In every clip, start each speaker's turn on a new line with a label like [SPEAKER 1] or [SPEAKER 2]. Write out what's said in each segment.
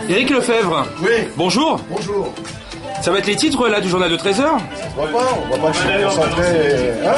[SPEAKER 1] Éric Lefebvre.
[SPEAKER 2] Oui.
[SPEAKER 1] Bonjour.
[SPEAKER 2] Bonjour.
[SPEAKER 1] Ça va être les titres là du journal de 13h?
[SPEAKER 2] On va pas se concentrer. Hein?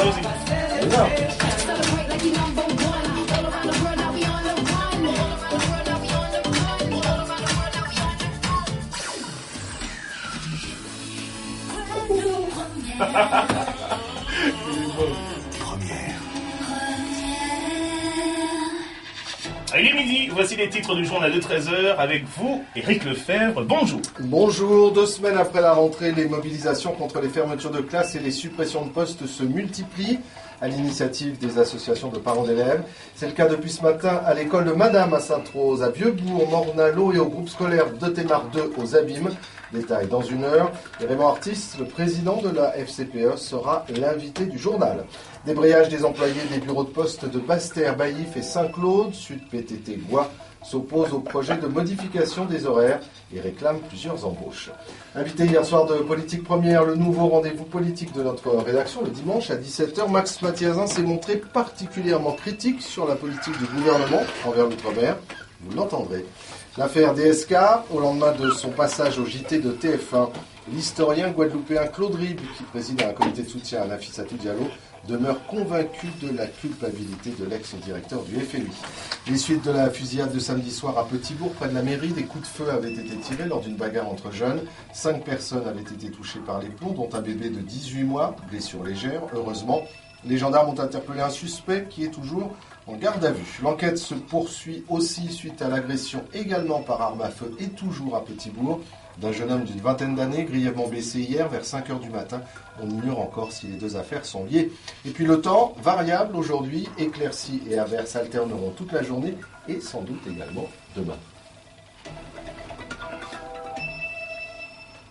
[SPEAKER 3] Il est midi, voici les titres du journal de 13h avec vous, Éric Lefebvre. Bonjour.
[SPEAKER 2] Bonjour. 2 semaines après la rentrée, les mobilisations contre les fermetures de classes et les suppressions de postes se multiplient à l'initiative des associations de parents d'élèves. C'est le cas depuis ce matin à l'école de Madame à Sainte-Rose, à Vieux-Bourg, Mornalo et au groupe scolaire de Thémar 2 aux Abîmes. Détail dans une heure. Et Raymond Artis, le président de la FCPE, sera l'invité du journal. Débrayage des employés des bureaux de poste de Basse-Terre, Baillif et Saint-Claude, Sud PTT Bois, s'oppose au projet de modification des horaires et réclame plusieurs embauches. Invité hier soir de Politique Première, le nouveau rendez-vous politique de notre rédaction, le dimanche à 17h, Max Mathiazin s'est montré particulièrement critique sur la politique du gouvernement envers l'outre-mer. Vous l'entendrez. L'affaire DSK, au lendemain de son passage au JT de TF1, l'historien guadeloupéen Claude Rib, qui préside un comité de soutien à Nafissatou Diallo, demeure convaincu de la culpabilité de l'ex-directeur du FMI. Les suites de la fusillade de samedi soir à Petit-Bourg, près de la mairie, des coups de feu avaient été tirés lors d'une bagarre entre jeunes. 5 personnes avaient été touchées par les plombs, dont un bébé de 18 mois, blessure légère. Heureusement, les gendarmes ont interpellé un suspect qui est toujours en garde à vue. L'enquête se poursuit aussi suite à l'agression également par arme à feu et toujours à Petit-Bourg d'un jeune homme d'une vingtaine d'années, grièvement blessé hier vers 5h du matin. On ignore encore si les 2 affaires sont liées. Et puis le temps, variable aujourd'hui, éclaircies et averses alterneront toute la journée et sans doute également demain.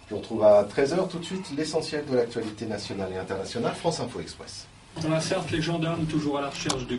[SPEAKER 2] Puis on retrouve à 13h tout de suite l'essentiel de l'actualité nationale et internationale, France Info Express.
[SPEAKER 4] On a certes les gendarmes toujours à la recherche de